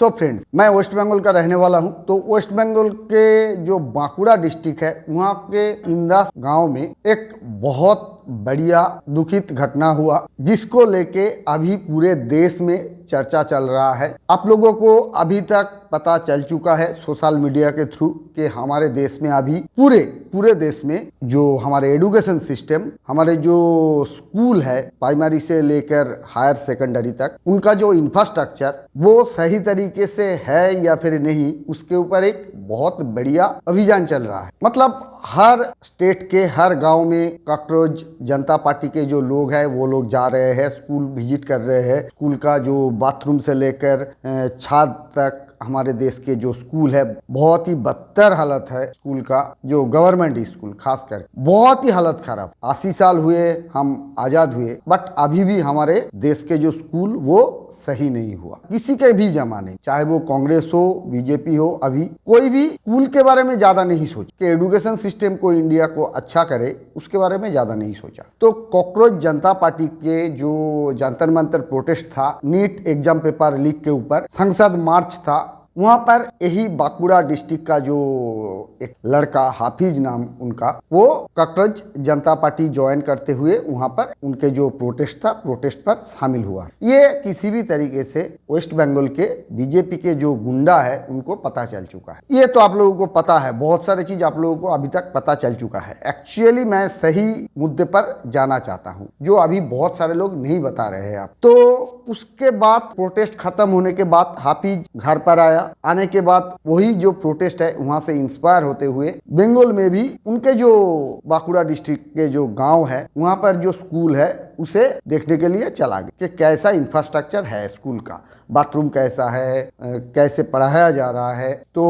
So friends, मैं waste Bengal का रहने वाला हूं। तो वेस्ट बंगाल के जो बांकुड़ा डिस्ट्रिक्ट है, वहां के इंदास गांव में एक बहुत बढ़िया दुखित घटना हुआ, जिसको लेके अभी पूरे देश में चर्चा चल रहा है। आप लोगों को अभी तक पता चल चुका है सोशल मीडिया के थ्रू कि हमारे देश में अभी पूरे देश में जो हमारे एजुकेशन सिस्टम, हमारे जो स्कूल है प्राइमरी से लेकर हायर सेकेंडरी तक, उनका जो इंफ्रास्ट्रक्चर वो सही तरीके से है या फिर नहीं, उसके ऊपर एक बहुत बढ़िया अभियान चल रहा है। मतलब हर स्टेट के हर गांव में कॉकरोच जनता पार्टी के जो लोग हैं वो लोग जा रहे हैं, स्कूल विजिट कर रहे हैं। स्कूल का जो बाथरूम से लेकर छत तक हमारे देश के जो स्कूल है, बहुत ही बदतर हालत है स्कूल का। जो गवर्नमेंट स्कूल खासकर बहुत ही हालत खराब। 80 साल हुए हम आज़ाद हुए, बट अभी भी हमारे देश के जो स्कूल वो सही नहीं हुआ। किसी के भी जमाने, चाहे वो कांग्रेस हो, बीजेपी हो, अभी कोई भी स्कूल के बारे में ज़्यादा नहीं सोचा कि एजुकेशन सिस्टम को इंडिया को अच्छा करे, उसके बारे में ज़्यादा नहीं सोचा। तो कॉकरोच जनता पार्टी के जो जंतर मंतर प्रोटेस्ट था, नीट एग्जाम पेपर लीक के ऊपर, संसद मार्च था, वहां पर यही बांकुड़ा डिस्ट्रिक्ट का जो एक लड़का हाफिज नाम उनका, वो कॉकरोच जनता पार्टी ज्वाइन करते हुए वहां पर उनके जो प्रोटेस्ट था, प्रोटेस्ट पर शामिल हुआ। ये किसी भी तरीके से वेस्ट बंगाल के बीजेपी के जो गुंडा है उनको पता चल चुका है। ये तो आप लोगों को पता है, बहुत सारी चीज आप लोगों को अभी तक पता चल चुका है। एक्चुअली मैं सही मुद्दे पर जाना चाहता हूँ, जो अभी बहुत सारे लोग नहीं बता रहे हैं आप। तो उसके बाद प्रोटेस्ट खत्म होने के बाद हाफिज घर पर आया। आने के बाद वही जो प्रोटेस्ट है वहां से इंस्पायर होते हुए बंगाल में भी उनके जो बांकुड़ा डिस्ट्रिक्ट के जो गांव है, वहां पर जो स्कूल है उसे देखने के लिए चला गया कि कैसा इंफ्रास्ट्रक्चर है स्कूल का, बाथरूम कैसा है, कैसे पढ़ाया जा रहा है। तो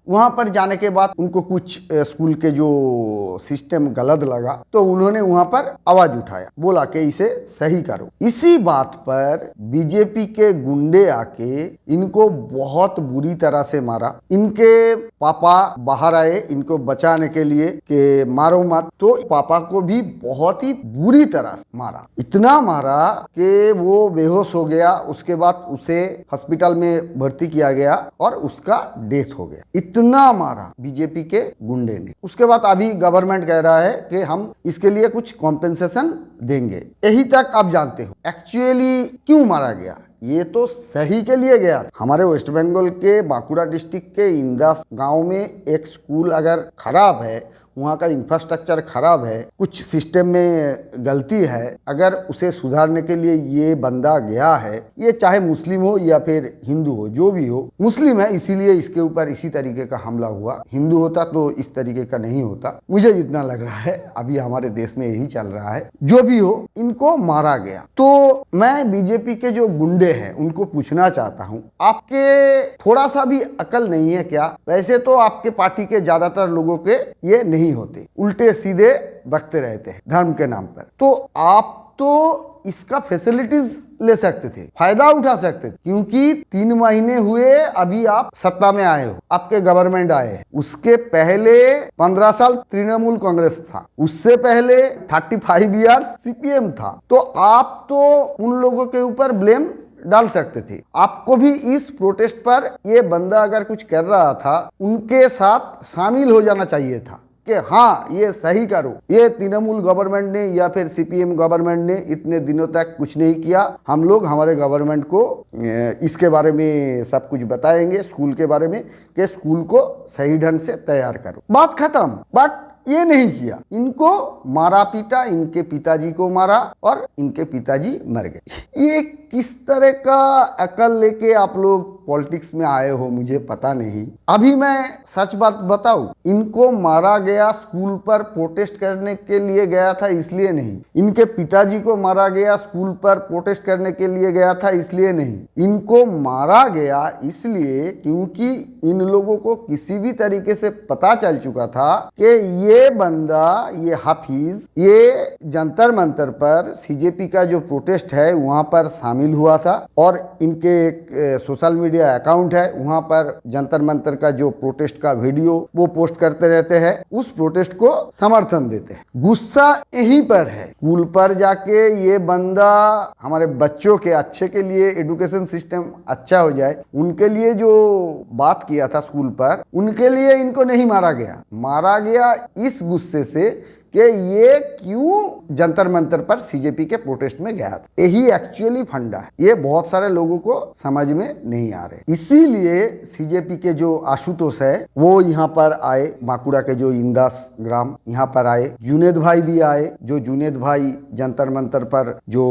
वहां पर जाने के बाद उनको कुछ स्कूल के जो सिस्टम गलत लगा, तो उन्होंने वहां पर आवाज उठाया, बोला कि इसे सही करो। इसी बात पर बीजेपी के गुंडे आके इनको बहुत बुरी तरह से मारा। इनके पापा बाहर आए इनको बचाने के लिए कि मारो मत, तो पापा को भी बहुत ही बुरी तरह से मारा। इतना मारा कि वो बेहोश हो गया। उसके बाद उसे हॉस्पिटल में भर्ती किया गया और उसका डेथ हो गया। इतना मारा बीजेपी के गुंडे ने। उसके बाद अभी गवर्नमेंट कह रहा है कि हम इसके लिए कुछ कॉम्पेंसेशन देंगे। यही तक आप जानते हो एक्चुअली क्यों मारा गया। ये तो सही के लिए गया। हमारे वेस्ट बंगाल के बांकुड़ा डिस्ट्रिक्ट के इंदास गांव में एक स्कूल अगर खराब है, वहाँ का इंफ्रास्ट्रक्चर खराब है, कुछ सिस्टम में गलती है, अगर उसे सुधारने के लिए ये बंदा गया है, ये चाहे मुस्लिम हो या फिर हिंदू हो, जो भी हो, मुस्लिम है इसीलिए इसके ऊपर इसी तरीके का हमला हुआ। हिंदू होता तो इस तरीके का नहीं होता, मुझे जितना लग रहा है अभी हमारे देश में यही चल रहा है। जो भी हो, इनको मारा गया। तो मैं बीजेपी के जो गुंडे हैं उनको पूछना चाहता हूँ, आपके थोड़ा सा भी अकल नहीं है क्या? वैसे तो आपके पार्टी के ज्यादातर लोगों के ये नहीं होते, उल्टे सीधे बकते रहते हैं धर्म के नाम पर। तो आप तो इसका फैसिलिटीज ले सकते थे, फायदा उठा सकते थे, क्योंकि 3 महीने हुए अभी आप सत्ता में आए हो, आपके गवर्नमेंट आए हैं। उसके पहले 15 साल तृणमूल कांग्रेस था, उससे पहले 35 ईयर्स सीपीएम था। तो आप तो उन लोगों के ऊपर ब्लेम डाल सकते थे। आपको भी इस प्रोटेस्ट पर ये बंदा अगर कुछ कर रहा था, उनके साथ शामिल हो जाना चाहिए था कि हाँ ये सही करो। ये तृणमूल गवर्नमेंट ने या फिर सीपीएम गवर्नमेंट ने इतने दिनों तक कुछ नहीं किया। हम लोग हमारे गवर्नमेंट को इसके बारे में सब कुछ बताएंगे, स्कूल के बारे में, कि स्कूल को सही ढंग से तैयार करो, बात खत्म। बट ये नहीं किया, इनको मारा पीटा, इनके पिताजी को मारा और इनके पिताजी मर गए। ये किस तरह का अकल लेके आप लोग पॉलिटिक्स में आए हो मुझे पता नहीं। अभी मैं सच बात बताऊं, इनको मारा गया स्कूल पर प्रोटेस्ट करने के लिए गया था इसलिए नहीं, इनके पिताजी को मारा गया स्कूल पर प्रोटेस्ट करने के लिए गया था इसलिए नहीं, इनको मारा गया इसलिए क्योंकि इन लोगों को किसी भी तरीके से पता चल चुका था कि ये बंदा, ये हाफिज, ये जंतर मंतर पर सीजेपी का जो प्रोटेस्ट है वहां पर शामिल हुआ था और इनके सोशल मीडिया मीडिया अकाउंट है, वहां पर जंतर मंतर का जो प्रोटेस्ट का वीडियो वो पोस्ट करते रहते हैं, उस प्रोटेस्ट को समर्थन देते हैं। गुस्सा यहीं पर है, स्कूल पर जाके ये बंदा हमारे बच्चों के अच्छे के लिए, एजुकेशन सिस्टम अच्छा हो जाए उनके लिए जो बात किया था स्कूल पर, उनके लिए इनको नहीं मारा गया इस गुस्से से कि ये क्यों जंतर मंतर पर सीजेपी के प्रोटेस्ट में गया था। यही एक्चुअली फंडा है, ये बहुत सारे लोगों को समझ में नहीं आ रहे। इसीलिए सीजेपी के जो आशुतोष है वो यहाँ पर आए, बांकुड़ा के जो इंदास ग्राम यहाँ पर आए, जुनेद भाई भी आए। जो जुनेद भाई जंतर मंतर पर जो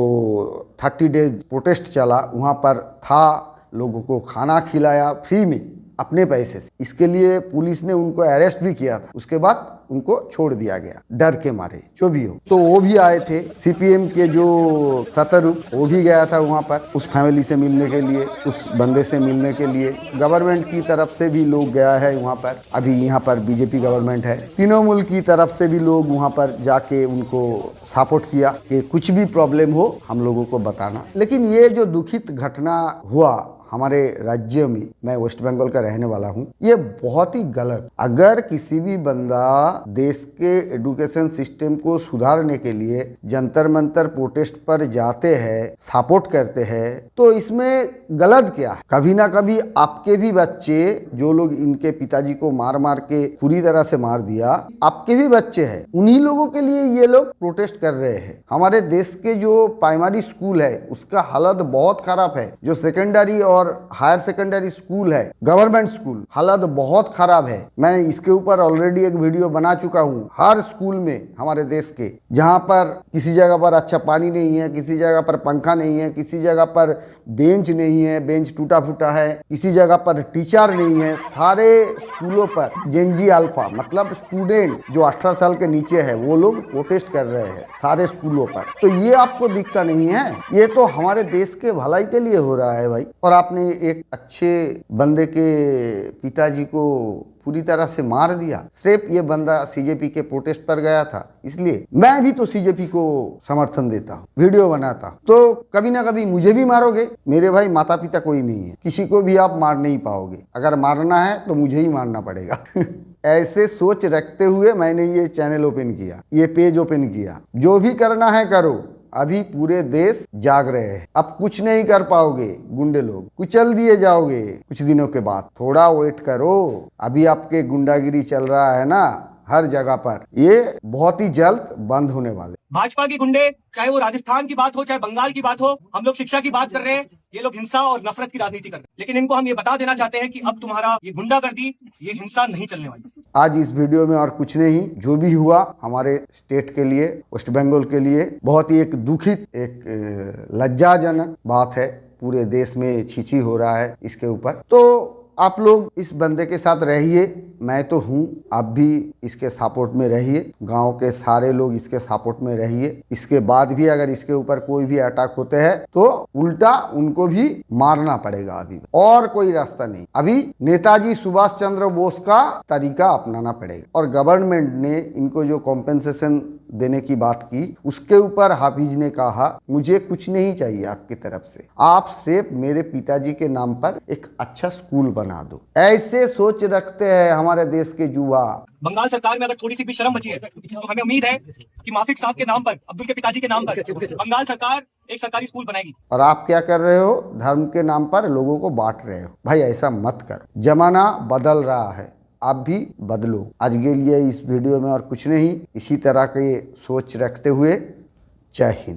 30 डेज प्रोटेस्ट चला वहाँ पर था, लोगों को खाना खिलाया फ्री में अपने पैसे से। इसके लिए पुलिस ने उनको अरेस्ट भी किया था, उसके बाद उनको छोड़ दिया गया डर के मारे। जो भी हो, तो वो भी आए थे। सीपीएम के जो सतरूप वो भी गया था वहाँ पर उस फैमिली से मिलने के लिए, उस बंदे से मिलने के लिए। गवर्नमेंट की तरफ से भी लोग गया है वहाँ पर, अभी यहाँ पर बीजेपी गवर्नमेंट है। तृणमूल की तरफ से भी लोग वहाँ पर जाके उनको सपोर्ट किया कि कुछ भी प्रॉब्लम हो हम लोगों को बताना। लेकिन ये जो दुखित घटना हुआ हमारे राज्य में, मैं वेस्ट बंगाल का रहने वाला हूँ, ये बहुत ही गलत। अगर किसी भी बंदा देश के एजुकेशन सिस्टम को सुधारने के लिए जंतर मंतर प्रोटेस्ट पर जाते हैं, सपोर्ट करते हैं, तो इसमें गलत क्या है? कभी ना कभी आपके भी बच्चे, जो लोग इनके पिताजी को मार मार के पूरी तरह से मार दिया, आपके भी बच्चे हैं, उन्हीं लोगों के लिए ये लोग प्रोटेस्ट कर रहे हैं। हमारे देश के जो प्राइमरी स्कूल है उसका हालत बहुत खराब है। जो सेकेंडरी और हायर सेकेंडरी स्कूल है, गवर्नमेंट स्कूल, हालत बहुत खराब है। मैं इसके ऊपर ऑलरेडी एक वीडियो बना चुका हूँ। हर स्कूल में हमारे देश के, जहाँ पर किसी जगह पर अच्छा पानी नहीं है, किसी जगह पर पंखा नहीं है, किसी जगह पर बेंच नहीं है, बेंच टूटा फूटा है, किसी जगह पर टीचर नहीं है, सारे स्कूलों पर जेनजी अल्फा मतलब स्टूडेंट जो 18 साल के नीचे है वो लोग प्रोटेस्ट कर रहे हैं सारे स्कूलों पर। तो ये आपको दिखता नहीं है? ये तो हमारे देश के भलाई के लिए हो रहा है भाई। और आपने एक अच्छे बंदे के पिताजी को पूरी तरह से मार दिया। सिर्फ ये बंदा सीजेपी के प्रोटेस्ट पर गया था, इसलिए मैं भी तो सीजेपी को समर्थन देता हूँ, वीडियो बनाता हूँ। तो कभी ना कभी मुझे भी मारोगे। मेरे भाई माता पिता कोई नहीं है, किसी को भी आप मार नहीं पाओगे। अगर मारना है तो मुझे ही मारना पड़ेगा। ऐसे सोच रखते हुए मैंने ये चैनल ओपन किया, ये पेज ओपन किया। जो भी करना है करो, अभी पूरे देश जाग रहे हैं। अब कुछ नहीं कर पाओगे, गुंडे लोग कुचल दिए जाओगे कुछ दिनों के बाद। थोड़ा वेट करो, अभी आपके गुंडागिरी चल रहा है ना हर जगह पर, ये बहुत ही जल्द बंद होने वाले। भाजपा के गुंडे, चाहे वो राजस्थान की बात हो चाहे बंगाल की बात हो, हम लोग शिक्षा की बात कर रहे हैं, ये लोग हिंसा और नफरत की राजनीति कर रहे हैं। लेकिन इनको हम ये बता देना चाहते हैं कि अब तुम्हारा ये गुंडागर्दी, ये हिंसा नहीं चलने वाली। आज इस वीडियो में और कुछ नहीं, जो भी हुआ हमारे स्टेट के लिए, वेस्ट बंगाल के लिए बहुत ही एक दुखित, एक लज्जाजनक बात है। पूरे देश में छीछी हो रहा है इसके ऊपर। तो आप लोग इस बंदे के साथ रहिए, मैं तो हूँ, आप भी इसके सपोर्ट में रहिए, गांव के सारे लोग इसके सपोर्ट में रहिए। इसके बाद भी अगर इसके ऊपर कोई भी अटैक होते हैं तो उल्टा उनको भी मारना पड़ेगा। अभी और कोई रास्ता नहीं, अभी नेताजी सुभाष चंद्र बोस का तरीका अपनाना पड़ेगा। और गवर्नमेंट ने इनको जो कॉम्पेंसेशन देने की बात की, उसके ऊपर हाफिज ने कहा मुझे कुछ नहीं चाहिए आपकी तरफ से, आप सिर्फ मेरे पिताजी के नाम पर एक अच्छा स्कूल बना दो। ऐसे सोच रखते हैं हमारे देश के युवा। बंगाल सरकार में अगर थोड़ी सी भी शर्म बची है तो हमें उम्मीद है कि माफिक साहब के नाम पर, अब्दुल के पिताजी के नाम पर बंगाल सरकार एक सरकारी स्कूल बनाएगी। और आप क्या कर रहे हो? धर्म के नाम पर लोगों को बांट रहे हो। भाई ऐसा मत करो, जमाना बदल रहा है, आप भी बदलो। आज के लिए इस वीडियो में और कुछ नहीं, इसी तरह के सोच रखते हुए जय हिंद।